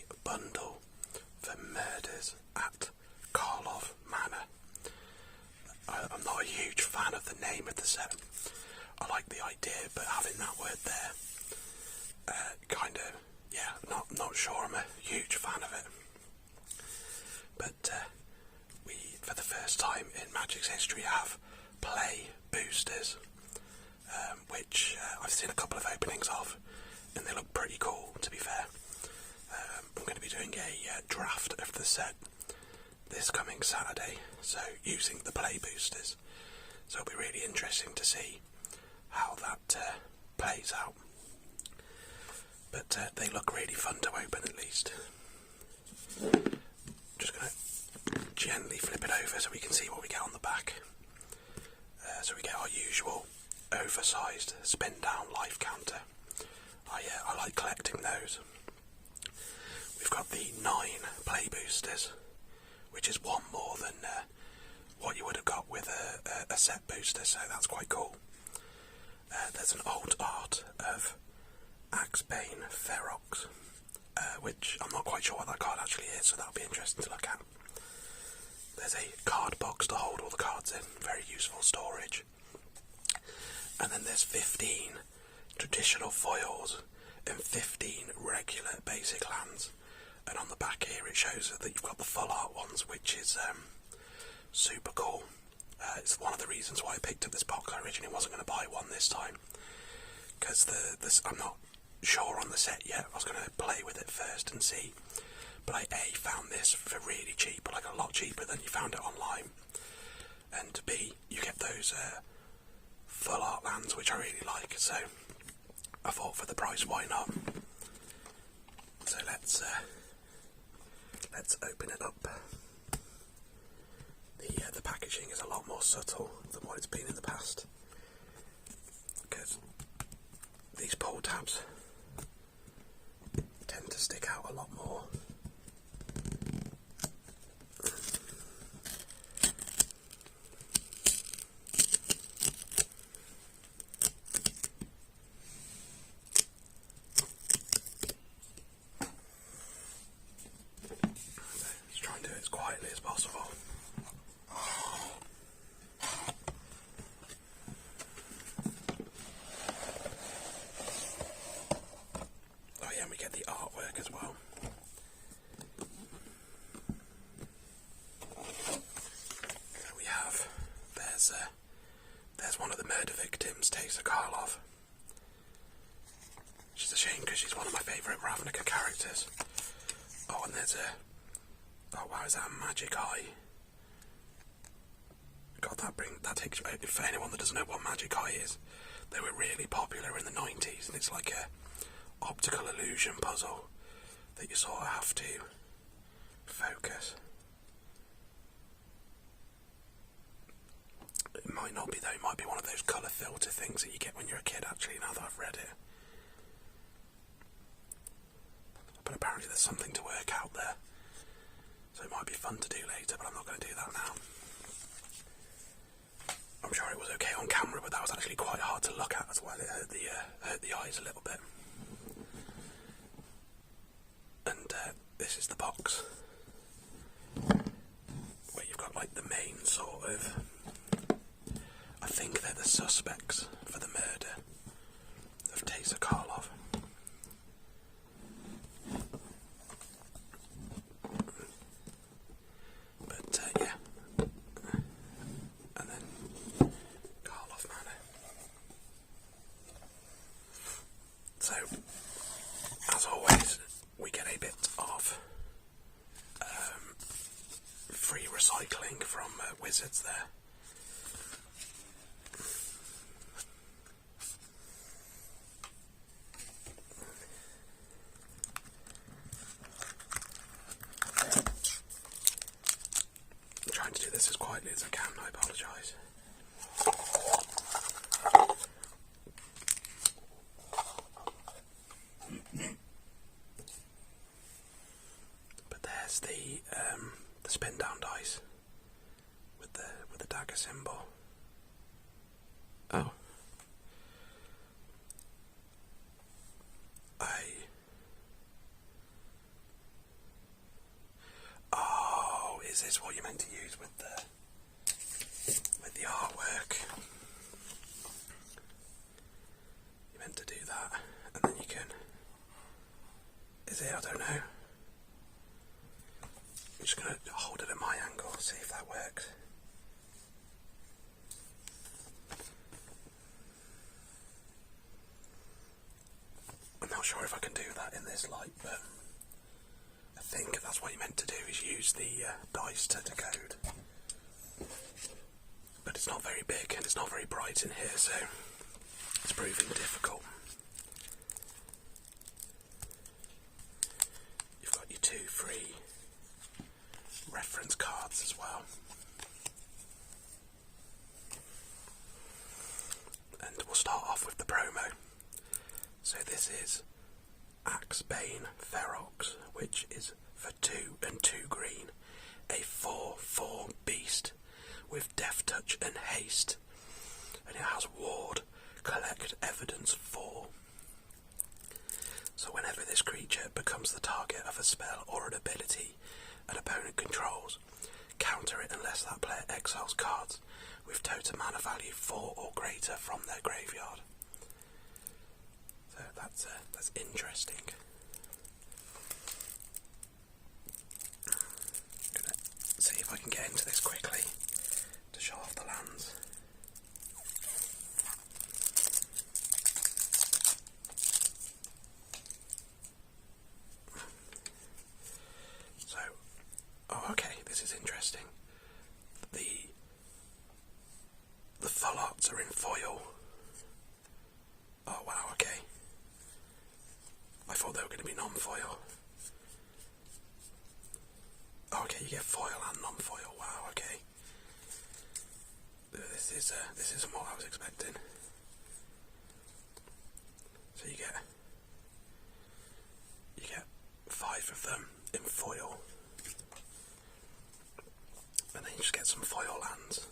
a bundle for murders at Karlov Manor. I'm not a huge fan of the name of the set. I like the idea, but having that word there, not sure I'm a huge fan of it. But we, for the first time in Magic's history, have play boosters, which I've seen a couple of openings of, and they look pretty cool, to be fair. I'm going to be doing a draft of the set this coming Saturday, so using the play boosters. So it'll be really interesting to see how that plays out. But they look really fun to open, at least. Just going to gently flip it over so we can see what we get on the back. So we get our usual oversized spin down life counter. I like collecting those. We've got the 9 play boosters, which is one more than what you would have got with a set booster, so that's quite cool. There's an old art of Axebane Ferox, which I'm not quite sure what that card actually is, so that'll be interesting to look at. There's a card box to hold all the cards in, very useful storage. And then there's 15 traditional foils and 15 regular basic lands. And on the back here it shows that you've got the full art ones, which is super cool. It's one of the reasons why I picked up this box. I originally wasn't going to buy one this time, because I'm not sure on the set yet. I was going to play with it first and see. But I found this for really cheap, like a lot cheaper than you found it online. And B, you get those full art lands, which I really like. So I thought, for the price, why not? So let's open it up. The packaging is a lot more subtle than what it's been in the past, because these pull tabs tend to stick out a lot more. Let's try and do it as quietly as possible. The artwork as well. So we have, there's one of the murder victims, Teysa Karlov. Which is a shame, because she's one of my favourite Ravnica characters. Oh, and there's oh wow, is that a magic eye? God, that takes, for anyone that doesn't know what magic eye is, they were really popular in the 90s, and it's like a optical illusion puzzle that you sort of have to focus. It might not be though, it might be one of those colour filter things that you get when you're a kid, actually, now that I've read it. But apparently there's something to work out there, so it might be fun to do later, but I'm not going to do that now. I'm sure it was okay on camera, but that was actually quite hard to look at as well. It hurt the eyes a little bit. And this is the box, where you've got like the main sort of, I think they're the suspects for the murder of Teysa Karlov. But yeah, and then Karlov Manor. So, as always, we get a bit of free recycling from Wizards there. I'm trying to do this as quietly as I can, I apologise. The spin down dice with the dagger symbol. Oh, you're meant to use with the artwork. You're meant to do that, and then you can. Is it? I don't know. I'm just going to hold it at my angle, see if that works. I'm not sure if I can do that in this light, but I think that's what you're meant to do, is use the dice to decode. But it's not very big and it's not very bright in here, so it's proving difficult. You've got your 2 free reference cards as well. And we'll start off with the promo. So this is Axebane Ferox, which is for 2 and 2 green, a 4/4 beast with Death Touch and Haste, and it has Ward, Collect Evidence 4. So whenever this creature becomes the target of a spell or an ability an opponent controls, counter it unless that player exiles cards with total mana value 4 or greater from their graveyard. So that's interesting. I'm gonna see if I can get into this quickly to show off the lands. So, oh okay, this is interesting. The full arts are in foil. Oh wow, okay. I thought they were going to be non-foil. Oh, okay, you get foil and non-foil. Wow, okay. This isn't what I was expecting. So you get 5 of them in foil, and then you just get some foil lands,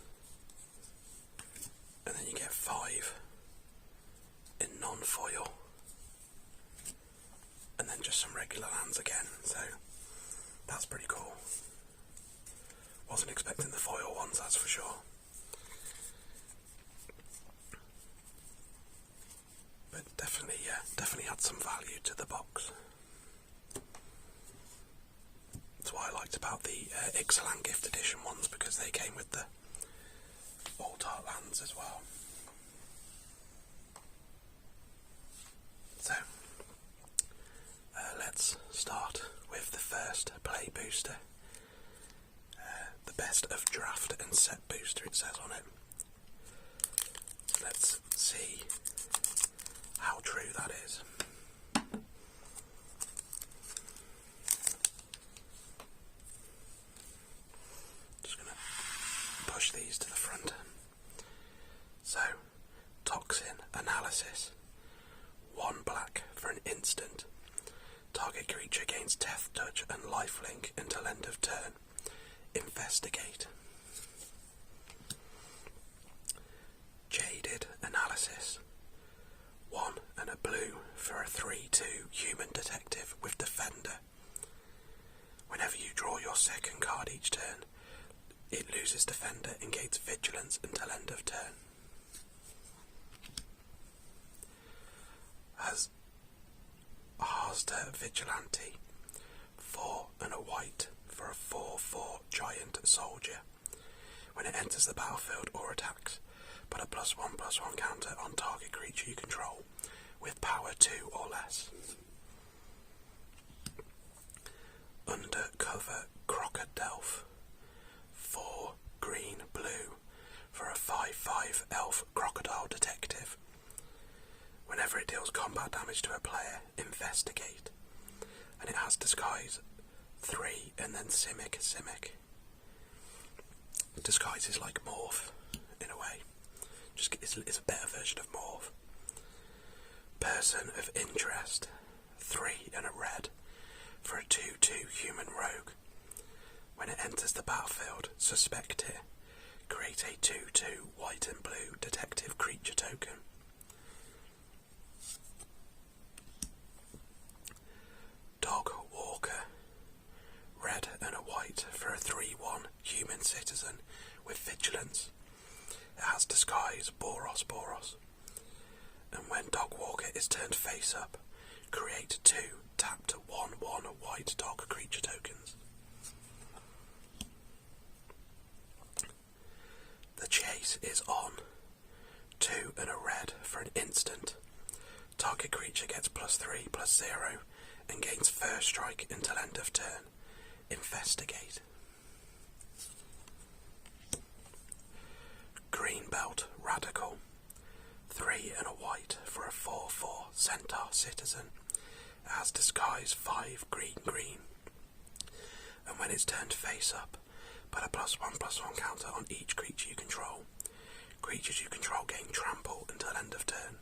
and then you get 5 in non-foil, and then just some regular lands again. So that's pretty cool. Wasn't expecting the foil ones, that's for sure. But definitely had some value to the box. That's what I liked about the Ixalan Gift Edition ones, because they came with the Alt Art lands as well. So, let's start with the first play booster. The best of draft and set booster, it says on it. Let's see how true that is. Just going to push these to the front. So, Toxin Analysis. 1 black for an instant. Target creature gains Death Touch and Lifelink until end of turn. Investigate. Jaded Analysis. 1 and a blue for a 3/2 human detective with Defender. Whenever you draw your second card each turn, it loses Defender and gains Vigilance until end of turn. Has Hazda Vigilante. 4 and a white for a 4/4 giant soldier. When it enters the battlefield or attacks, put a +1/+1 counter on target creature you control with power 2 or less. Undercover Crocodile. 4 green blue for a 5/5 elf crocodile detective. Whenever it deals combat damage to a player, investigate. And it has Disguise 3 and then Simic. Disguise is like Morph, in a way. Just it's a better version of Morph. Person of Interest. 3 and a red for a 2/2 human rogue. When it enters the battlefield, suspect it. Create a 2/2 white and blue detective creature token. Dog Walker. Red and a white for a 3/1 human turned face up, create 2 tapped 1/1 white dog creature tokens. The chase is on. 2 and a red for an instant. Target creature gets +3/+0 and gains first strike until end of turn. Investigate. Green belt radical. 3 and a white for a 4/4 centaur citizen. It has disguise 5 green. And when it's turned face up, put a +1/+1 counter on each creature you control. Creatures you control gain trample until end of turn.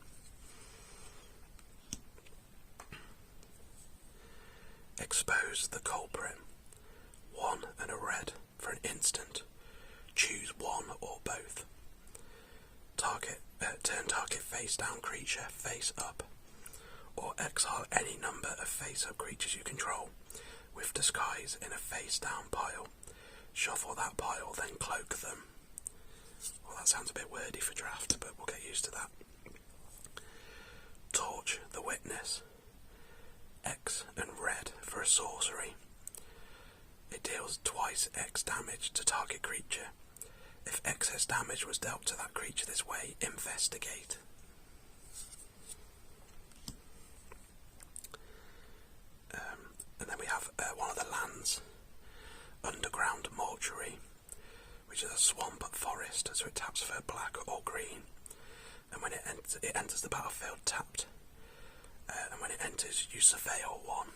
Expose the culprit. 1 and a red for an instant. Choose one or both. Turn target face down creature face up, or exile any number of face up creatures you control with disguise in a face down pile. Shuffle that pile, then cloak them. Well, that sounds a bit wordy for draft, but we'll get used to that. Torch the witness. X and red for a sorcery. It deals twice X damage to target creature. If excess damage was dealt to that creature this way, investigate. And then we have one of the lands, Underground Mortuary, which is a swamp forest, so it taps for black or green. And when it enters the battlefield tapped. And when it enters, you surveil 1.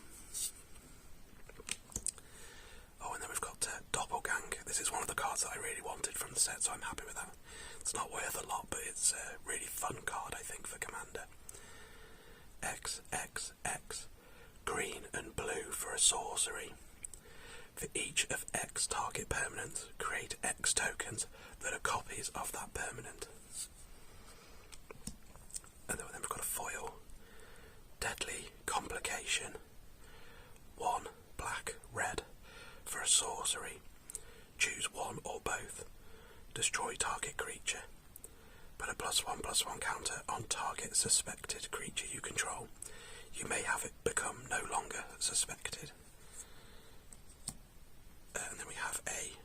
Oh, and then we've got Doppelgang. This is one of the cards that I really wanted from the set, so I'm happy with that. It's not worth a lot, but it's a really fun card, I think, for Commander. XXX. Green and blue for a sorcery. For each of X target permanents, create X tokens that are copies of that permanent. And then we've got a foil. Deadly Complication. 1 black, red for a sorcery. Choose one or both. Destroy target creature. Put a +1/+1 counter on target suspected creature you control. You may have it become no longer suspected. And then we have a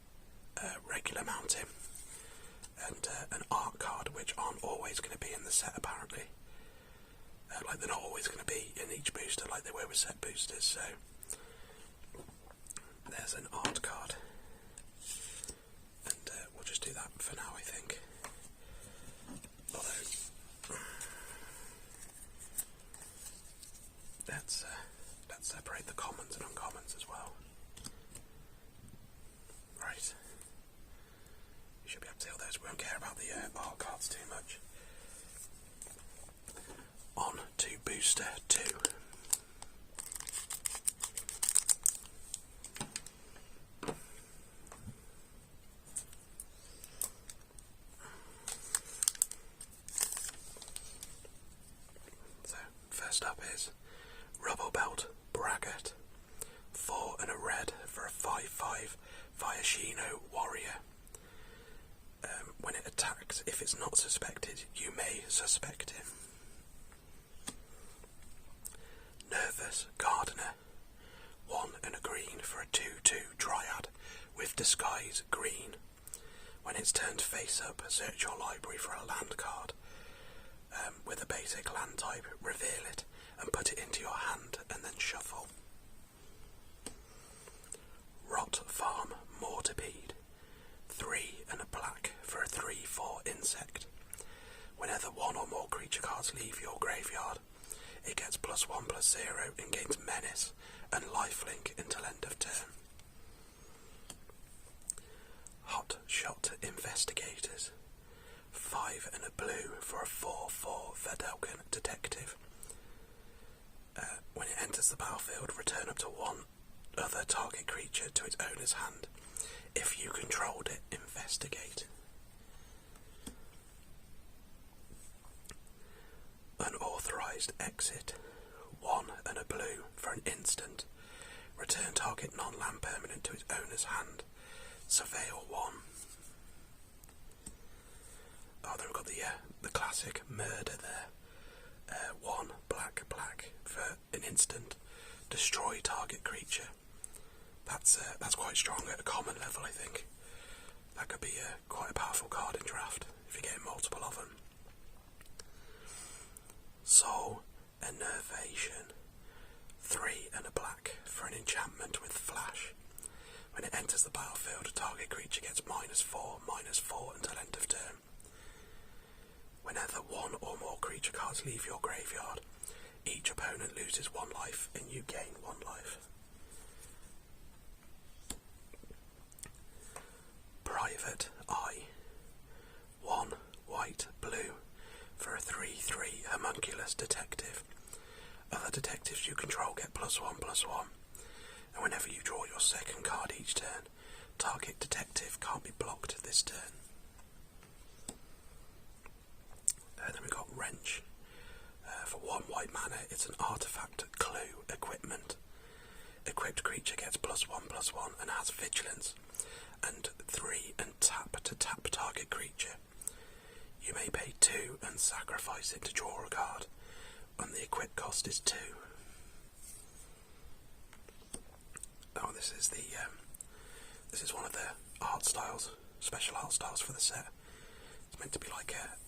regular mountain and an art card, which aren't always going to be in the set apparently. Like they're not always going to be in each booster like they were with set boosters, so there's an art card. And we'll just do that for now, I think. Although, let's separate the commons and uncommons as well. Right. We should be able to deal with those. We won't care about the art cards too much. On to booster 2. So, first up is Rubble Belt Braggart. 4 and a red for a 5/5 Viashino warrior. When it attacks, if it's not suspected, you may suspect him. Nervous Gardener. 1 and a green for a 2/2 Dryad with disguise green. When it's turned face up, search your library for a land card with a basic land type, reveal it and put it into your hand and then shuffle. Rot Farm Mortipede. 3 and a black for a 3/4 insect. Whenever one or more creature cards leave your graveyard, it gets +1/+0 and gains menace and lifelink until end of turn. Hot Shot Investigators. 5 and a blue for a 4/4 Verdelkin Detective. When it enters the battlefield, return up to one other target creature to its owner's hand. If you controlled it, investigate. Unauthorized Exit. 1 and a blue for an instant. Return target non-land permanent to its owner's hand. Surveil 1. Oh, then we've got the classic murder there. 1 black for an instant. Destroy target creature. That's quite strong at a common level, I think. That could be quite a powerful card in draft if you're getting multiple of them. Soul Enervation. 3 and a black for an enchantment with flash. When it enters the battlefield, a target creature gets -4/-4 until end of turn. Whenever 1 or more creature cards leave your graveyard, each opponent loses 1 life and you gain 1 life. Private Eye. 1 white blue for a 3/3 homunculus detective. Other detectives you control get +1/+1, and whenever you draw your second card each turn, target detective can't be blocked this turn. Then we've got Wrench. For 1 white mana, it's an artifact clue equipment. Equipped creature gets +1/+1 and has vigilance, and 3 and tap to tap target creature. You may pay 2 and sacrifice it to draw a card, and the equip cost is 2. Oh, this is one of the art styles, special art styles for the set. It's meant to be like a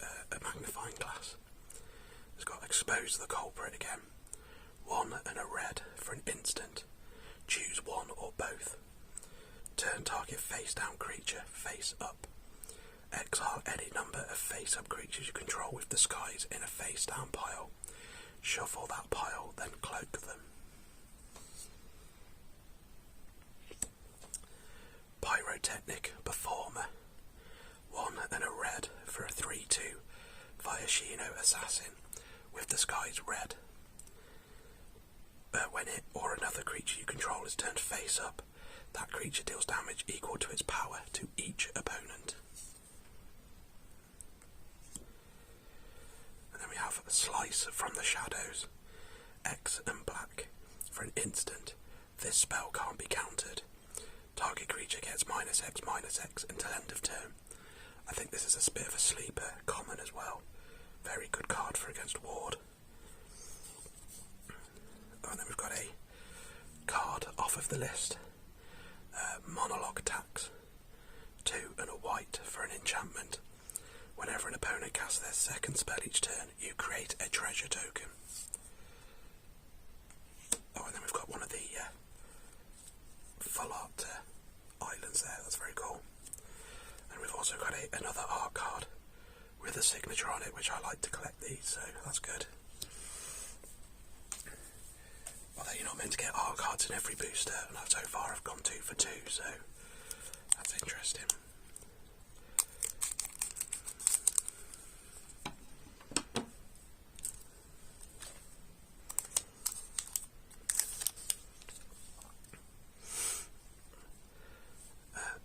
magnifying glass. It's got Expose the Culprit again. 1 and a red for an instant. Choose 1 or both. Turn target face down creature face up. Exile any number of face up creatures you control with disguise in a face down pile. Shuffle that pile, then cloak them. Pyrotechnic Performer. 1 and a red for a 3/2 Viashino Assassin with disguise red. When it or another creature you control is turned face up, that creature deals damage equal to its power to each opponent. And then we have Slice from the Shadows. X and black for an instant. This spell can't be countered. Target creature gets -X/-X until end of turn. I think this is a bit of a sleeper common as well. Very good card for against ward. And then we've got a card off of the list. Monologue Tax. 2 and a white for an enchantment. Whenever an opponent casts their second spell each turn, you create a treasure token. Oh, and then we've got one of the full art islands there. That's very cool. And we've also got another art card with a signature on it, which I like to collect these, so that's good. Although you're not meant to get art cards in every booster, and so far I've gone 2 for 2, so that's interesting.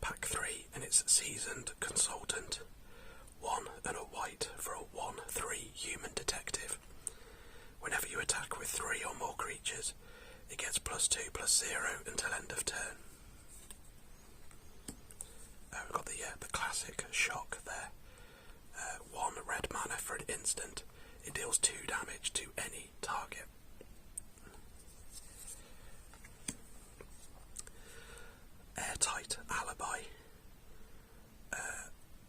Pack 3, and it's Seasoned Consultant. 1 and a white for a 1/3 human detective. Whenever you attack with 3 or more creatures, it gets +2/+0 until end of turn. We've got the classic shock there. 1 red mana for an instant. It deals 2 damage to any target. Airtight Alibi.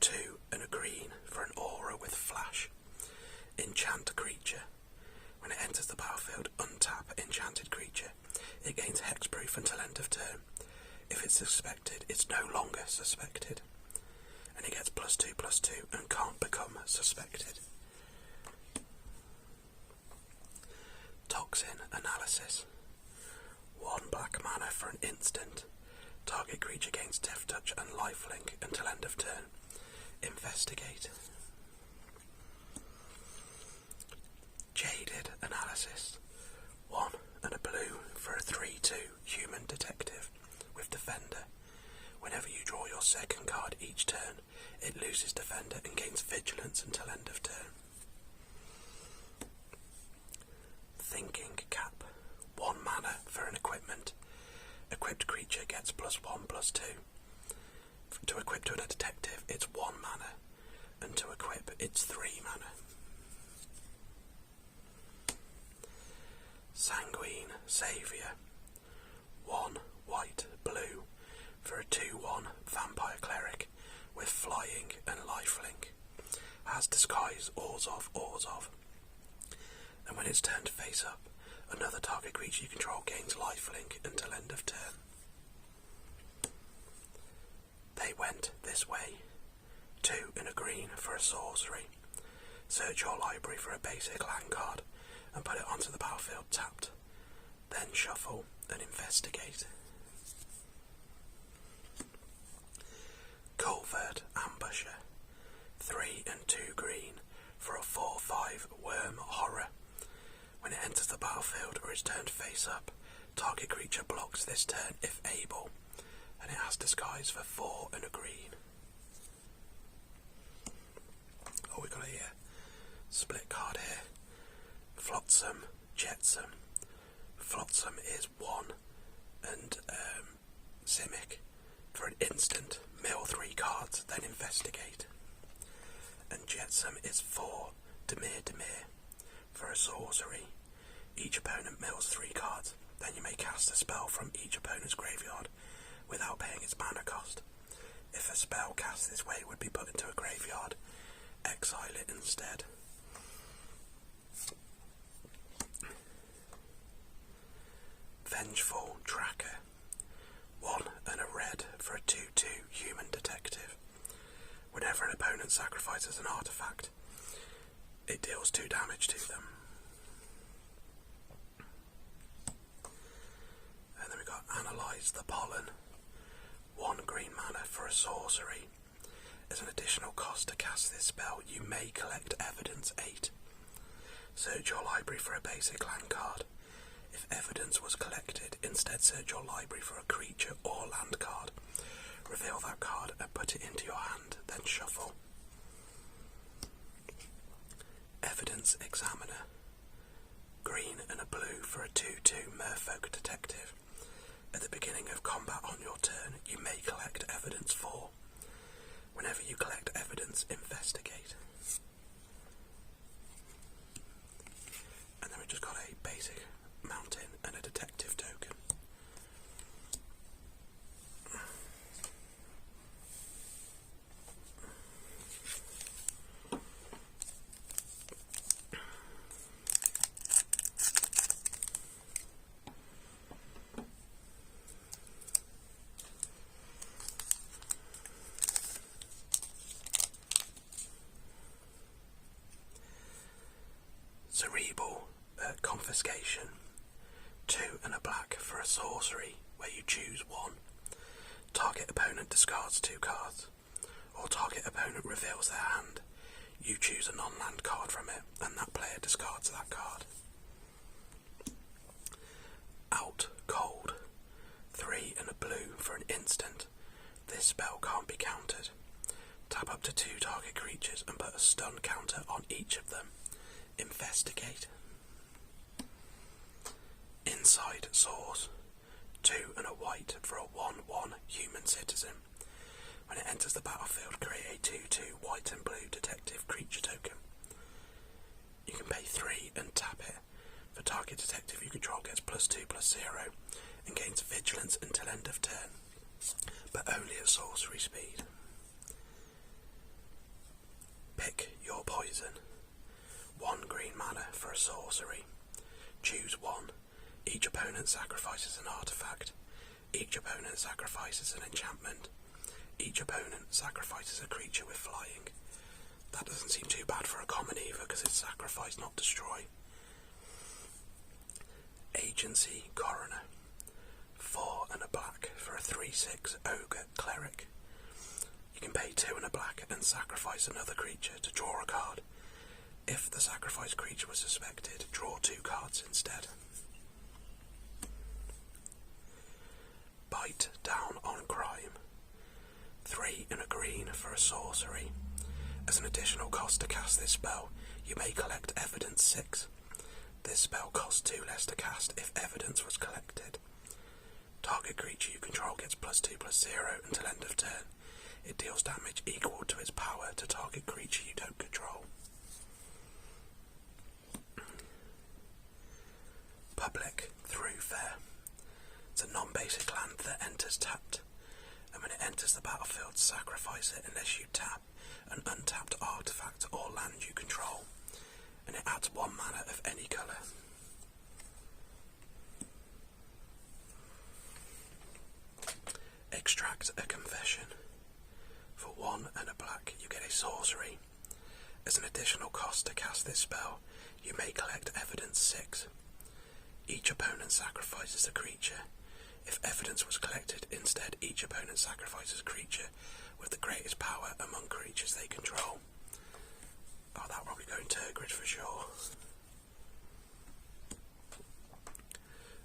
2 and a green for an aura with flash. Enchant creature. When it enters the battlefield, untap enchanted creature. It gains hexproof until end of turn. If it's suspected, it's no longer suspected. And it gets +2/+2 and can't become suspected. Toxin Analysis. 1 black mana for an instant. Target creature gains Death Touch and Lifelink until end of turn. Investigate. Jaded Analysis. 1 and a blue for a 3/2 human detective with Defender. Whenever you draw your second card each turn, it loses Defender and gains Vigilance until end of turn. Thinking Cap. 1 mana for an equipment. Equipped creature gets +1/+2. To equip to a detective, it's 1 mana, and to equip, it's 3 mana. Sanguine Saviour. 1 white blue for a 2/1 vampire cleric with flying and lifelink. Has disguise Orzhov. And when it's turned face up, another target creature you control gains lifelink until end of turn. They went this way. 2 in a green for a sorcery. Search your library for a basic land card and put it onto the battlefield tapped. Then shuffle and investigate. Culvert Ambusher. 3 and 2 green for a 4/5 worm horror. When it enters the battlefield or is turned face up, target creature blocks this turn if able, and it has disguise for 4 and a green. Oh, we got a split card here. Flotsam Jetsam. Flotsam is 1 and Simic for an instant. Mill 3 cards, then investigate. And Jetsam is 4 Demir for a sorcery. Each opponent mills 3 cards, then you may cast a spell from each opponent's graveyard without paying its mana cost. If a spell cast this way would be put into a graveyard, exile it instead. Vengeful Tracker. 1 and a red for a 2/2 human detective. Whenever an opponent sacrifices an artifact, it deals 2 damage to them. And then we got Analyze the Pollen. 1 green mana for a sorcery. As an additional cost to cast this spell, you may collect Evidence 8. Search your library for a basic land card. If evidence was collected, instead search your library for a creature or land card. Reveal that card and put it into your hand, then shuffle. Evidence Examiner. Green and a blue for a 2/2 Merfolk Detective. At the beginning of combat on your turn, you may collect Evidence 4. Whenever you collect evidence, investigate. And then we just got a basic mountain and a detective token. Cerebral Confiscation. 2 and a black for a sorcery where you choose 1. Target opponent discards 2 cards, or target opponent reveals their hand. You choose a non-land card from it, and that player discards that card. Out Cold. 3 and a blue for an instant. This spell can't be countered. Tap up to 2 target creatures and put a stun counter on each of them. Investigate. Inside Source. 2 and a white for a 1/1 human citizen. When it enters the battlefield, create a 2/2 white and blue detective creature token. You can pay 3 and tap it. For target detective you control gets +2/+0 and gains vigilance until end of turn, but only at sorcery speed. Pick your poison. 1 green mana for a sorcery. Choose 1. Each opponent sacrifices an artifact. Each opponent sacrifices an enchantment. Each opponent sacrifices a creature with flying. That doesn't seem too bad for a common either, because it's sacrifice, not destroy. Agency Coroner. 4 and a black for a 3/6 ogre cleric. You can pay 2 and a black and sacrifice another creature to draw a card. If the sacrificed creature was suspected, draw 2 cards instead. Bite Down on Crime. 3 and a green for a sorcery. As an additional cost to cast this spell, you may collect Evidence 6. This spell costs 2 less to cast if evidence was collected. Target creature you control gets +2/+0 until end of turn. It deals damage equal to its power to target creature you don't control. Public through fair. It's a non-basic land that enters tapped, and when it enters the battlefield, sacrifice it unless you tap an untapped artifact or land you control, and it adds 1 mana of any colour. Extract a confession. For 1 and a black, you get a sorcery. As an additional cost to cast this spell, you may collect evidence 6. Each opponent sacrifices a creature. If evidence was collected, instead each opponent sacrifices a creature with the greatest power among creatures they control. Oh, that'll probably go in Turgid for sure.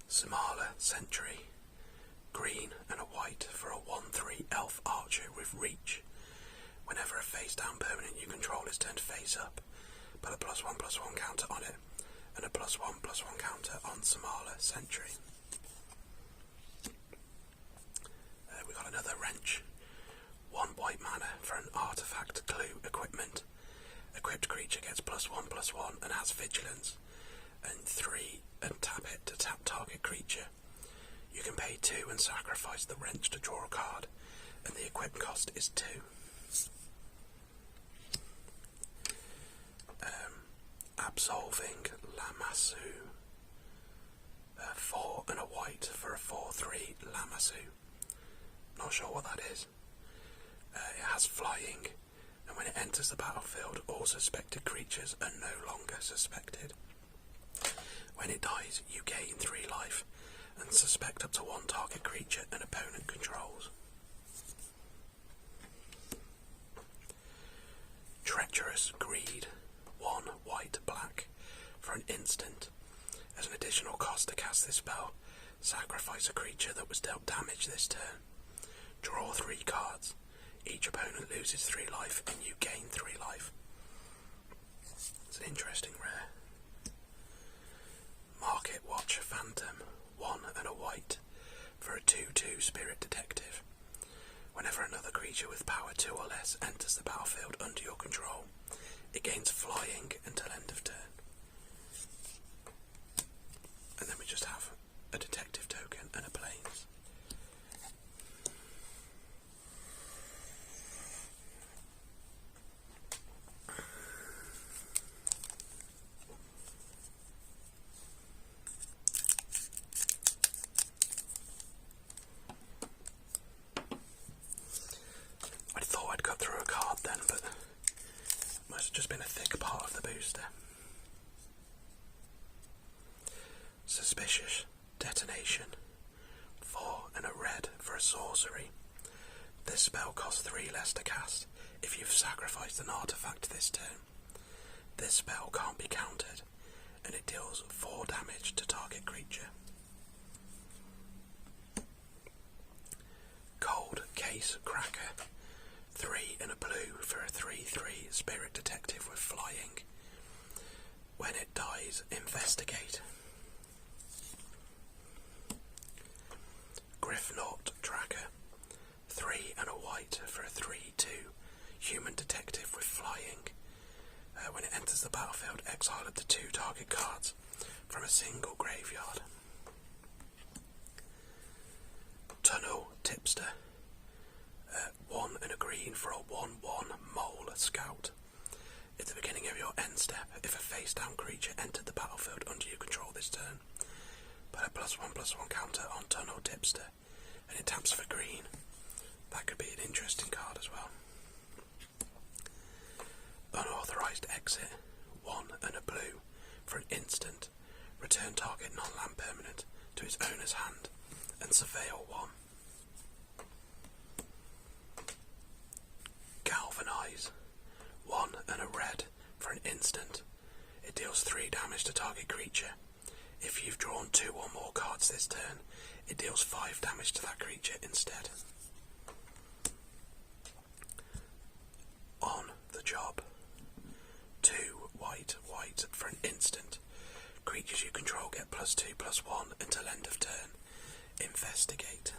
Samala Sentry. Green and a white for a 1/3 elf archer with reach. Whenever a face-down permanent you control is turned face-up, put a +1/+1 counter on it, and a +1/+1 counter on Samala Sentry. We got another wrench. 1 white mana for an artifact clue equipment. Equipped creature gets +1/+1 and has vigilance, and 3 and tap it to tap target creature. You can pay 2 and sacrifice the wrench to draw a card, and the equip cost is 2. Absolving Lamassu. 4 and a white for a 4/3 Lamassu. Not sure what that is. It has flying, and when it enters the battlefield, all suspected creatures are no longer suspected. When it dies, you gain 3 life, and suspect up to 1 target creature an opponent controls. Treacherous Greed. 1 white/black for an instant. As an additional cost to cast this spell, sacrifice a creature that was dealt damage this turn. Draw 3 cards. Each opponent loses 3 life and you gain 3 life. It's an interesting rare. Market Watch Phantom. 1 and a white for a 2/2 Spirit Detective. Whenever another creature with power 2 or less enters the battlefield under your control, it gains flying until end of turn. And then we just have a detective token and a plains. I thought I'd cut through a card then, but it must have just been a thick part of the booster. Suspicious Detonation. 4 and a red for a sorcery. This spell costs 3 less to cast if you've sacrificed an artifact this turn. This spell can't be countered, and it deals 4 damage to target creature. Cold Case Cracker. 3 and a blue for a 3/3 Spirit Detective with flying. When it dies, investigate. Griffnaught Tracker. 3 and a white for a 3/2 Human Detective with flying. When it enters the battlefield, exile up to 2 target cards from a single graveyard. Tunnel Tipster. 1 and a green for a 1/1 Mole Scout. At the beginning of your end step, if a face-down creature entered the battlefield under your control this turn, put a +1/+1 counter on Tunnel Tipster, and it taps for green. That could be an interesting card as well. Unauthorized Exit. 1 and a blue for an instant. Return target non-land permanent to its owner's hand and surveil 1. Galvanize. 1 and a red for an instant. It deals 3 damage to target creature. If you've drawn 2 or more cards this turn, it deals 5 damage to that creature instead. On the Job. 2 white for an instant. Creatures you control get +2/+1 until end of turn. Investigate.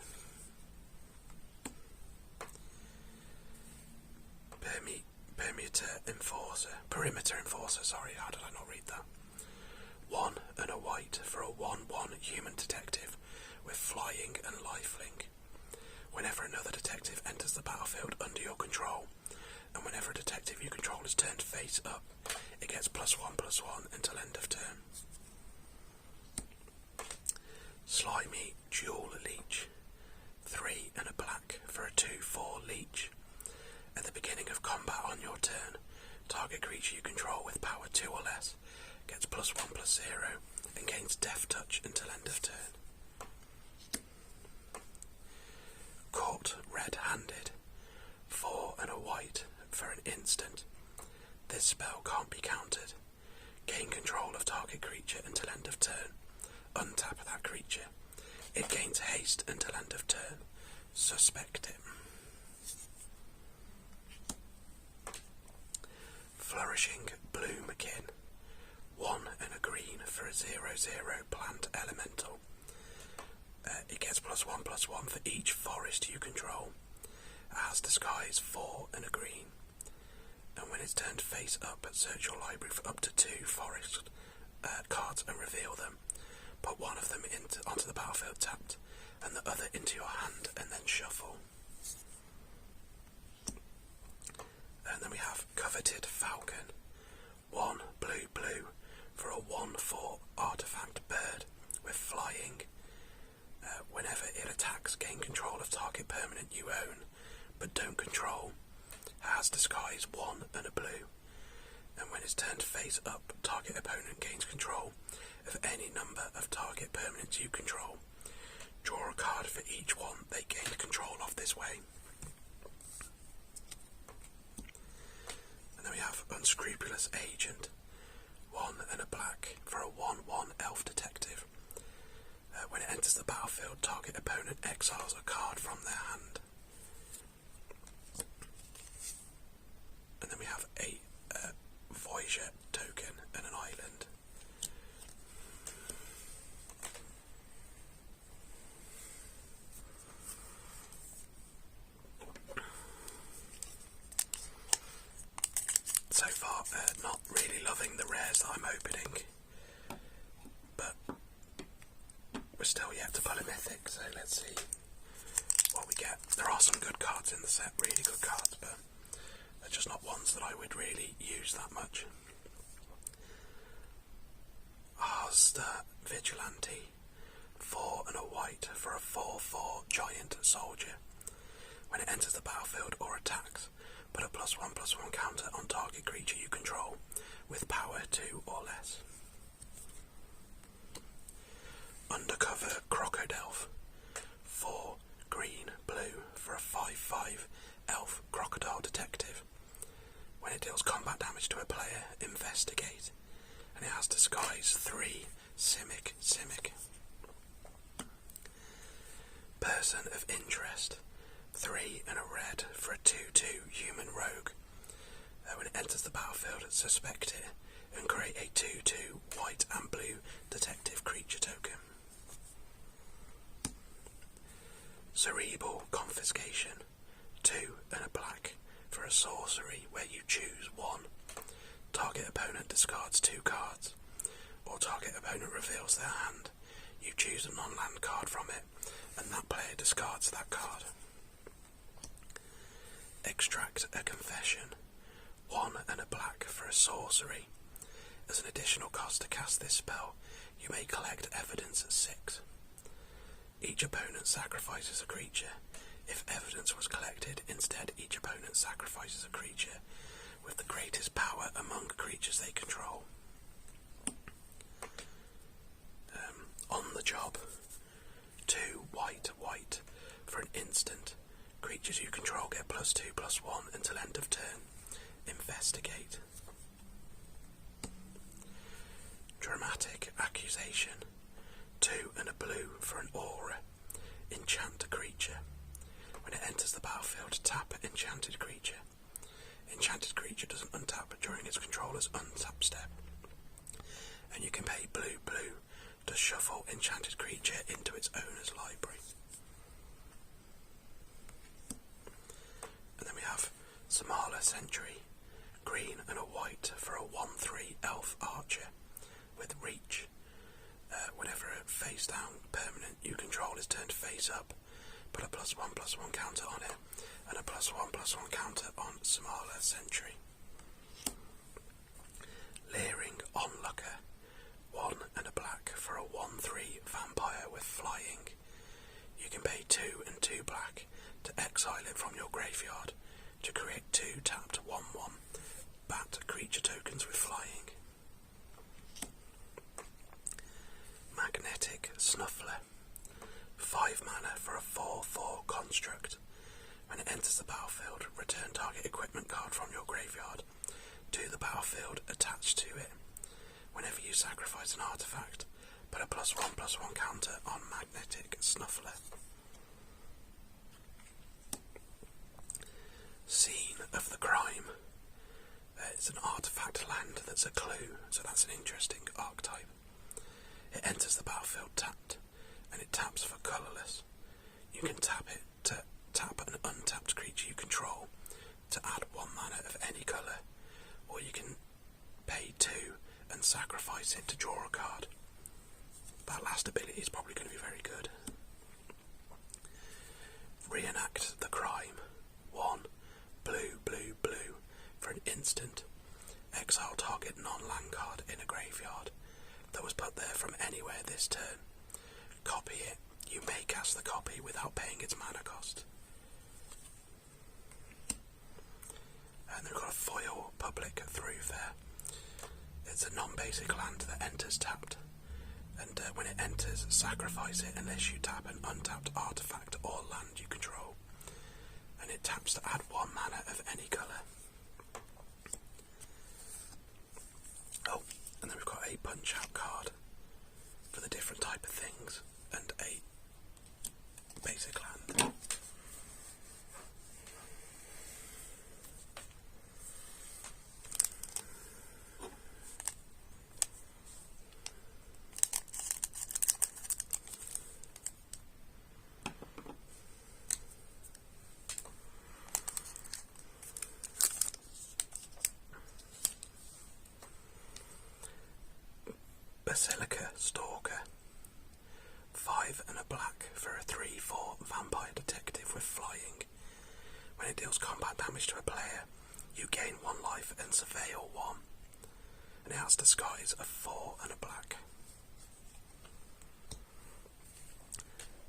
Perimeter Enforcer, how did I not read that? 1 and a white for a 1/1 human detective with flying and lifelink. Whenever another detective enters the battlefield under your control, and whenever a detective you control is turned face up, it gets +1/+1 until end of turn. Slimy Dual Leech. 3 and a black for a 2/4 leech. At the beginning of combat on your turn, target creature you control with power 2 or less gets +1/+0 and gains Death Touch until end of turn. Caught Red-Handed. 4 and a white for an instant. This spell can't be countered. Gain control of target creature until end of turn. Untap that creature. It gains haste until end of turn. Suspect it. Flourishing Bloomkin. 1 and a green for a 0/0 plant elemental. It gets +1/+1 for each forest you control. It has disguise 4 and a green. And when it's turned face up, search your library for up to 2 forest cards and reveal them. Put one of them onto the battlefield tapped, and the other into your hand, and then shuffle. And then we have Coveted Falcon. 1 blue for a 1/4 artifact bird with flying. Whenever it attacks, gain control of target permanent you own, but don't control. It has disguise 1 and a blue. And when it's turned face up, target opponent gains control of any number of target permanents you control. Draw a card for each one they gained control of this way. And then we have Unscrupulous Agent. 1 and a black for a 1/1 elf detective. When it enters the battlefield, target opponent exiles a card from their hand. And then we have a Voyager token and an island. So far, not really loving the rares that I'm opening, but we're still yet to pull a mythic, so let's see what we get. There are some good cards in the set, really good cards, but they're just not ones that I would really use that much. Asta Vigilante. 4 and a white for a 4/4 giant soldier. When it enters the battlefield or attacks, put a +1/+1 counter on target creature you control with power 2 or less. Undercover Crocodile. 4 green-blue for a 5/5 elf crocodile detective. When it deals combat damage to a player, investigate. And it has disguise 3 Simic. Person of Interest. 3 and a red for a 2/2 human rogue. When it enters the battlefield, suspect it and create a 2/2 white and blue detective creature token. Cerebral Confiscation. 2 and a black for a sorcery where you choose 1. Target opponent discards 2 cards, or target opponent reveals their hand. You choose a non-land card from it, and that player discards that card. Extract a Confession. 1 and a black for a sorcery. As an additional cost to cast this spell, you may collect evidence at 6. Each opponent sacrifices a creature. If evidence was collected, instead each opponent sacrifices a creature with the greatest power among creatures they control. On the Job. 2 white for an instant. Creatures you control get +2/+1 until end of turn. Investigate. Dramatic Accusation. 2 and a blue for an aura. Enchant a creature. When it enters the battlefield, tap enchanted creature. Enchanted creature doesn't untap during its controller's untap step. And you can pay blue to shuffle enchanted creature into its owner's library. And then we have Samala Sentry. Green and a white for a 1/3 elf archer with reach. Whenever a face down permanent you control is turned face up, put a +1/+1 counter on it, and a +1/+1 counter on Samala Sentry. Leering Onlooker, 1 and a black for a 1/3 vampire with flying. You can pay 2 and 2 black to exile it from your graveyard to create 2 tapped 1/1 bat creature tokens with flying. Magnetic Snuffler, 5 mana for a 4/4 construct. When it enters the battlefield, return target equipment card from your graveyard to the battlefield attached to it. Whenever you sacrifice an artifact, put a +1/+1 counter on Magnetic Snuffler. Scene of the Crime. It's an artifact land that's a clue, so that's an interesting archetype. It enters the battlefield tapped, and it taps for colourless. You can tap it to tap an untapped creature you control to add 1 mana of any colour, or you can pay 2 and sacrifice it to draw a card. That last ability is probably going to be very good. Reenact the Crime, 1 blue, blue, blue for an instant. Exile target non-land card in a graveyard that was put there from anywhere this turn. Copy it. You may cast the copy without paying its mana cost. And they've got a foil Public Thoroughfare. It's a non-basic land that enters tapped. And when it enters, sacrifice it unless you tap an untapped artifact or land you control. And it taps to add 1 mana of any colour. Oh, and then we've got a punch-out card for the different type of things, and a basic land. Basilica Stalker, 5 and a black for a 3/4 vampire detective with flying. When it deals combat damage to a player, you gain 1 life and surveil 1. And it has Disguise of 4 and a black.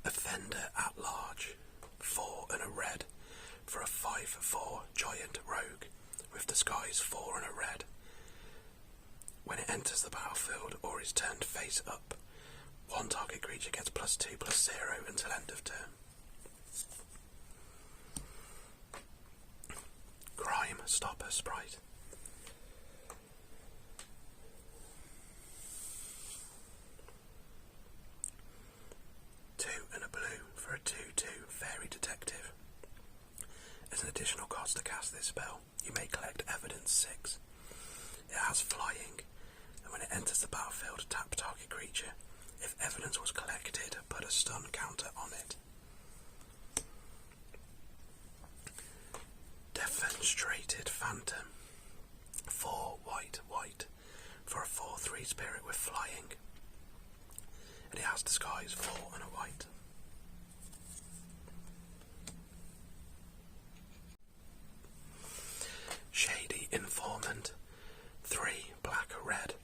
Offender at Large, 4 and a red for a 5/4 giant rogue with Disguise 4 and a red. When it enters the battlefield or is turned face up, 1 target creature gets +2/+0 until end of turn. Crime Stopper Sprite. 2 and a blue for a 2/2 Fairy Detective. As an additional cost to cast this spell, you may collect Evidence 6. It has flying, and when it enters the battlefield, tap target creature. If evidence was collected, put a stun counter on it. Defenestrated Phantom, 4 white, white for a 4/3 spirit with flying, and it has Disguise 4 and a white. Shady Informant, 3 black, red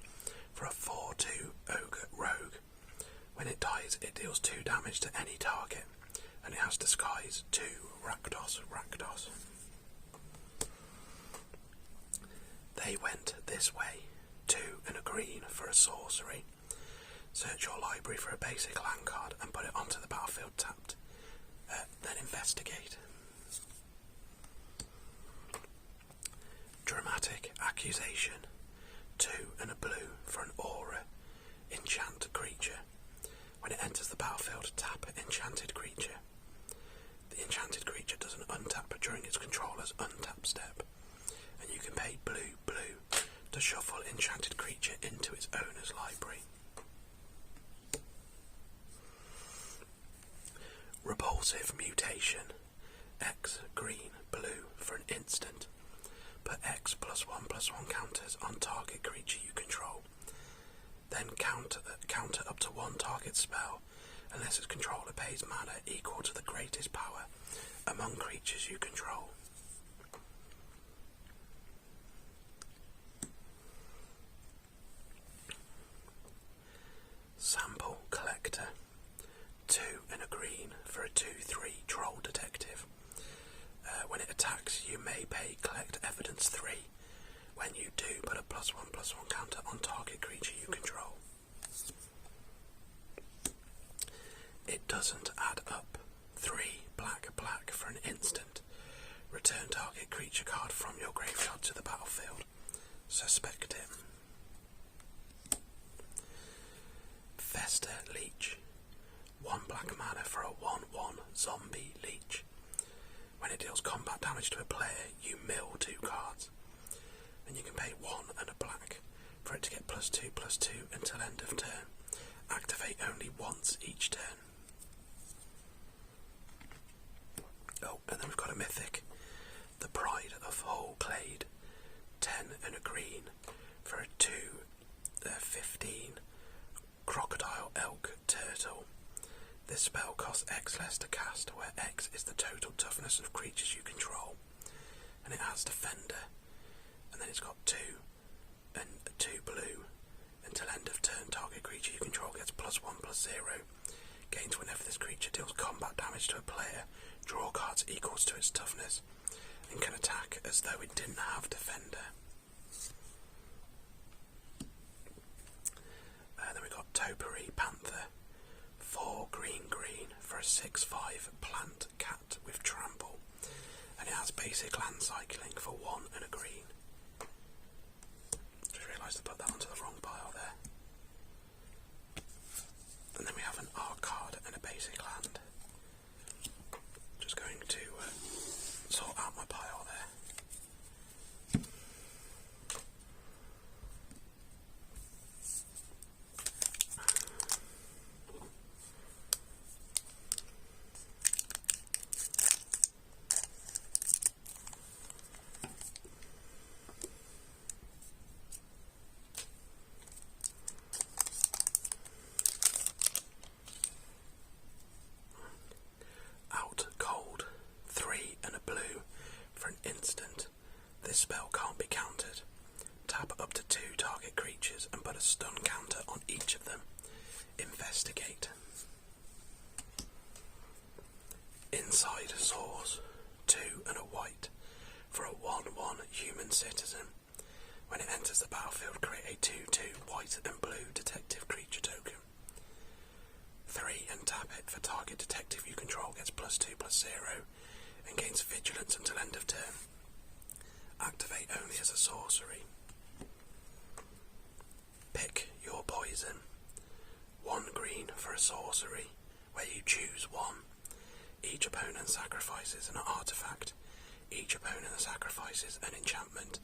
for a 4/2 ogre rogue. When it dies, it deals 2 damage to any target, and it has Disguise 2 Rakdos, Rakdos. They Went This Way, 2 and a green for a sorcery. Search your library for a basic land card and put it onto the battlefield tapped. Then investigate. Dramatic Accusation, 2 and a blue for an aura enchant creature. When it enters the battlefield, tap enchanted creature. The enchanted creature does an untap during its controller's untap step, and you can pay blue, blue to shuffle enchanted creature into its owner's library. Repulsive Mutation, X green, blue for an instant. Put X +1/+1 counters on target creature you control. Then counter up to one target spell unless its controller pays mana equal to the greatest power among creatures you control. Sample Collector. 2 and a green for a 2/3 troll detective. When it attacks, you may pay collect evidence 3. When you do, put a +1/+1 counter on target creature you control. It doesn't add up. 3 black for an instant. Return target creature card from your graveyard to the battlefield. Suspect it. Fester Leech. 1 black mana for a 1/1 zombie leech. When it deals combat damage to a player, you mill 2 cards. And you can pay 1 and a black for it to get +2/+2 until end of turn. Activate only once each turn. Oh, and then we've got a mythic. The Pride of Whole Clade. 10 and a green for a 2/15 Crocodile Elk Turtle. This spell costs X less to cast, where X is the total toughness of creatures you control. And it has Defender. And then it's got 2 and 2 blue. Until end of turn, target creature you control gets +1/+0. Gains whenever this creature deals combat damage to a player. Draw cards equals to its toughness. And can attack as though it didn't have Defender. Then we've got Topiary Panther. 4 green for a 6/5 plant cat with trample. And it has basic land cycling for 1 and a green. Just realised I put that onto the wrong pile there. And then we have an art card and a basic land. Just going to sort out my pile there. This spell can't be countered. Tap up to 2 target creatures and put a stun counter on each of them. Investigate. Inside Source. 2 and a white for a 1/1 human citizen. When it enters the battlefield, create a 2/2 white and blue detective creature token. 3 and tap it for target detective you control gets +2/+0 and gains vigilance until end of turn. Activate only as a sorcery. Pick your poison. 1 green for a sorcery, where you choose 1. Each opponent sacrifices an artifact. Each opponent sacrifices an enchantment.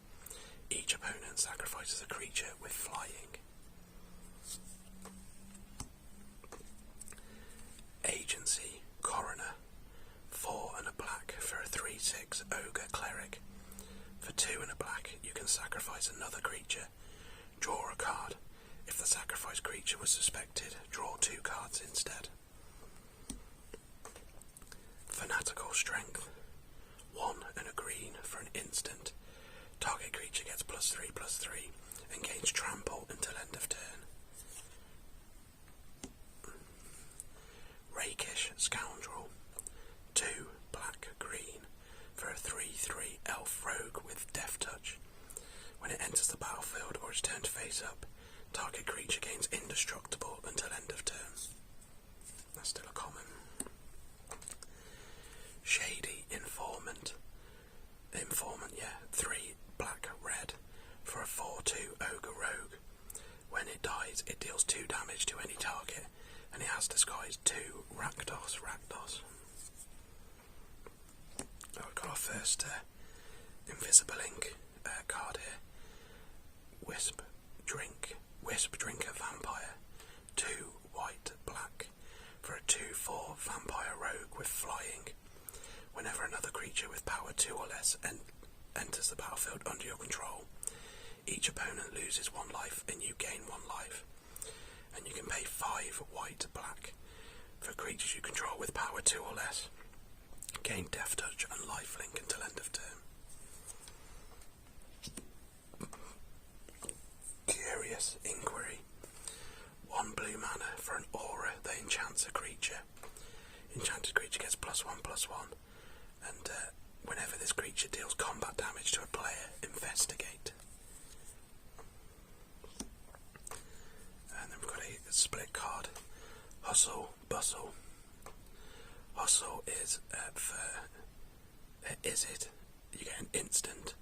Each opponent sacrifices a creature with flying. Agency Coroner. 4 and a black for a 3/6 ogre cleric. For 2 and a black, you can sacrifice another creature. Draw a card. If the sacrificed creature was suspected, draw 2 cards instead. Fanatical Strength. 1 and a green for an instant. Target creature gets +3/+3 and gains trample until end of turn. Rakish Scoundrel. 2 black-green for a 3/3 elf rogue with Death Touch. When it enters the battlefield or is turned face up, target creature gains indestructible until end of turn. That's still a common. Shady Informant. 3 black-red for a 4/2 ogre rogue. When it dies, it deals 2 damage to any target, and it has disguised 2 Rakdos. We've got our first Invisible Ink card here. Wisp Drinker Vampire. 2 white-black for a 2/4 vampire rogue with flying. Whenever another creature with power 2 or less enters the battlefield under your control, each opponent loses 1 life and you gain 1 life. and you can pay 5 white black for creatures you control with power 2 or less. Gain Death Touch and Lifelink until end of turn. Curious Inquiry. 1 blue mana for an aura that enchants a creature. Enchanted creature gets +1/+1, and whenever this creature deals combat damage to a player, investigate. And then we've got a split card. Hustle, Bustle. Hustle is Is It? You get an instant.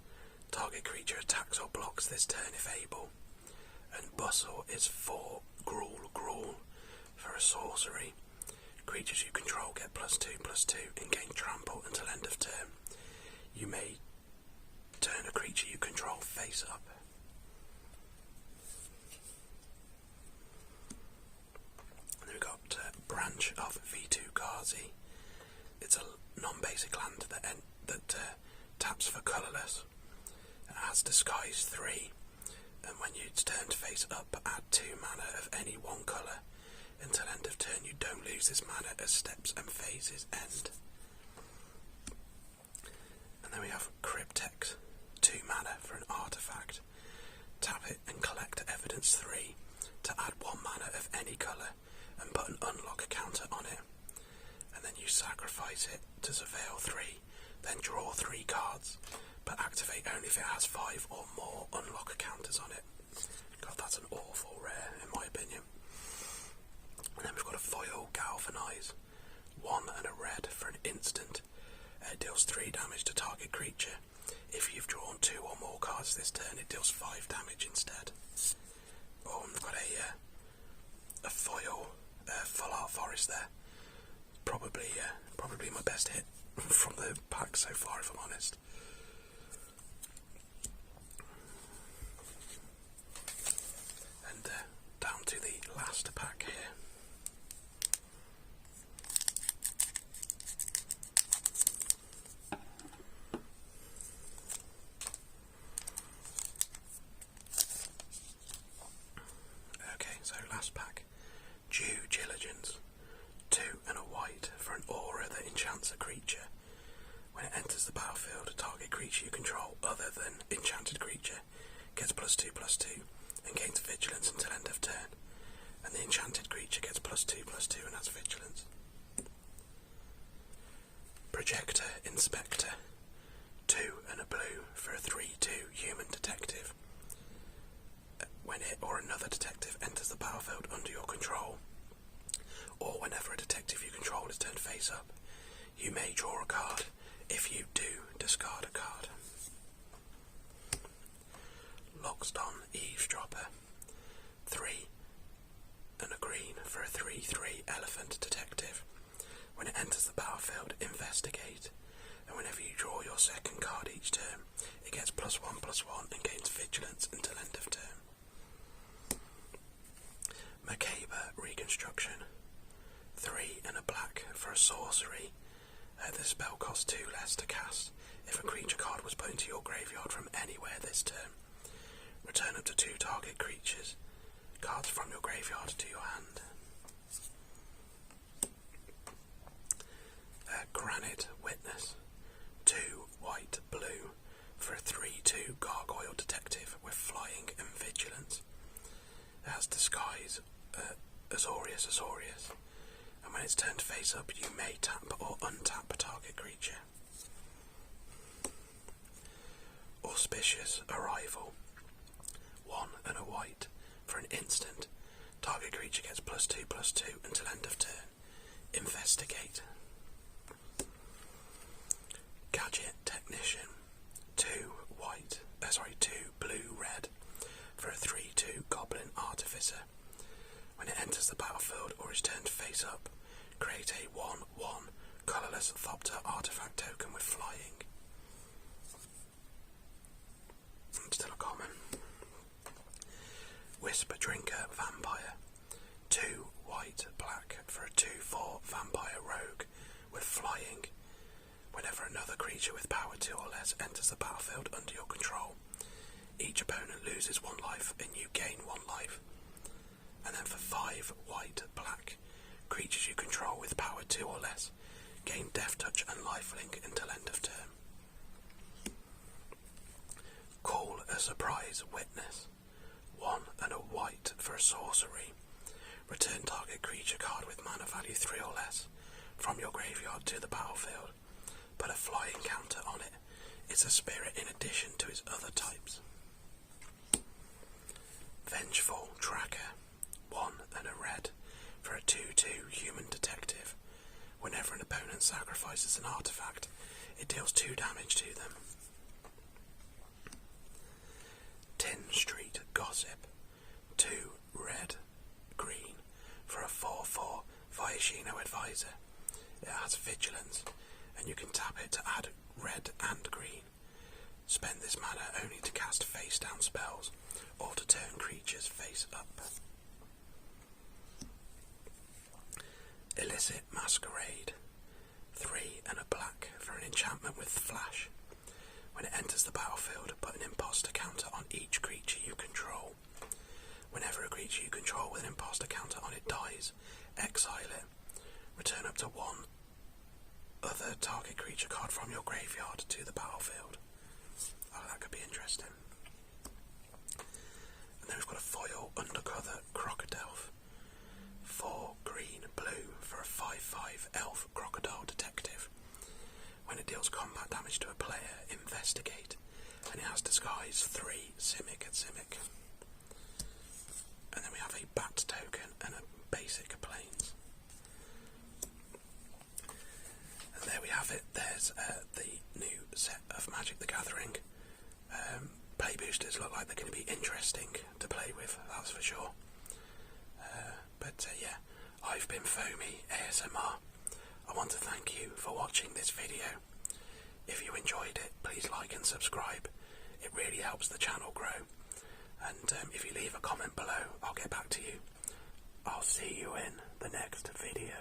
Target creature attacks or blocks this turn if able. And Bustle is 4 Gruul for a sorcery. Creatures you control get +2/+2 and gain trample until end of turn. You may turn a creature you control face up. And then we've got Branch of V2 It's a non-basic land that taps for colourless. It has Disguise 3, and when it's turned face up, add 2 mana of any one colour. Until end of turn, you don't lose this mana as steps and phases end. And then we have Cryptex, 2 mana for an artifact. Tap it and collect Evidence 3 to add 1 mana of any colour and put an unlock counter on it. And then you sacrifice it to Surveil 3, then draw 3 cards, but activate only if it has 5 or more unlock counters on it. God, that's an awful rare, in my opinion. And then we've got a foil Galvanize. 1 and a red for an instant. It deals 3 damage to target creature. If you've drawn 2 or more cards this turn, it deals 5 damage instead. Oh, and we've got a foil Full Art Forest there. Probably my best hit from the pack so far, if I'm honest. And down to the last pack here. Okay, so last pack. Due Diligence. 2 and a white for an aura that enchants a creature. When it enters the battlefield, a target creature you control other than enchanted creature gets +2/+2 and gains vigilance until end of turn. And the enchanted creature gets +2/+2 and has vigilance. Projector Inspector. 2 and a blue for a 3/2 human detective. When it or another detective enters the battlefield under your control, or whenever a detective you control is turned face up, you may draw a card. If you do, discard a card. Lockston Eavesdropper. 3 and a green for a 3/3 elephant detective. When it enters the battlefield, investigate. And whenever you draw your second card each turn, it gets +1/+1 and gains vigilance until end of turn. Macabre Reconstruction. 3 and a black for a sorcery. The spell costs 2 less to cast. If a creature card was put into your graveyard from anywhere this turn, return up to 2 target creatures cards from your graveyard to your hand. Granite Witness. 2 white blue for a 3/2 gargoyle detective with flying and vigilance. It has Disguise Azorius. And when it's turned face up, you may tap or untap a target creature. Auspicious Arrival. 1 and a white for an instant. Target creature gets +2/+2 until end of turn. Investigate. Gadget Technician. 2 blue-red for a 3/2 Goblin Artificer. When it enters the battlefield or is turned face up, create a 1/1 colourless Thopter artifact token with flying. Still a common. Whisper Drinker Vampire. 2 white-black for a 2/4 vampire rogue with flying. Whenever another creature with power 2 or less enters the battlefield under your control, each opponent loses 1 life and you gain 1 life. And then for 5 white, black, creatures you control with power 2 or less gain Death Touch and Lifelink until end of turn. Call a Surprise Witness. 1 and a white for a sorcery. Return target creature card with mana value 3 or less from your graveyard to the battlefield. Put a flying counter on it. It's a spirit in addition to its other types. Vengeful Tracker. 1 and a red for a 2/2 human detective. Whenever an opponent sacrifices an artifact, it deals 2 damage to them. Tin Street Gossip. 2 red, green for a 4/4 Viashino Advisor. It has vigilance, and you can tap it to add red and green. Spend this mana only to cast face down spells or to turn creatures face up. Illicit Masquerade. 3 and a black for an enchantment with flash. When it enters the battlefield, put an imposter counter on each creature you control. Whenever a creature you control with an imposter counter on it dies, exile it. Return up to 1 other target creature card from your graveyard to the battlefield. Oh, that could be interesting. And then we've got a foil Undercover Crocodile. 4 green, blue for a 5/5 elf crocodile detective. When it deals combat damage to a player, investigate, and it has disguise 3 Simic at Simic. And then we have a bat token and a basic plains. And there we have it. There's the new set of Magic the Gathering. Play boosters look like they're going to be interesting to play with, that's for sure. But yeah, I've been Foamy ASMR. I want to thank you for watching this video. If you enjoyed it, please like and subscribe. It really helps the channel grow. And if you leave a comment below, I'll get back to you. I'll see you in the next video.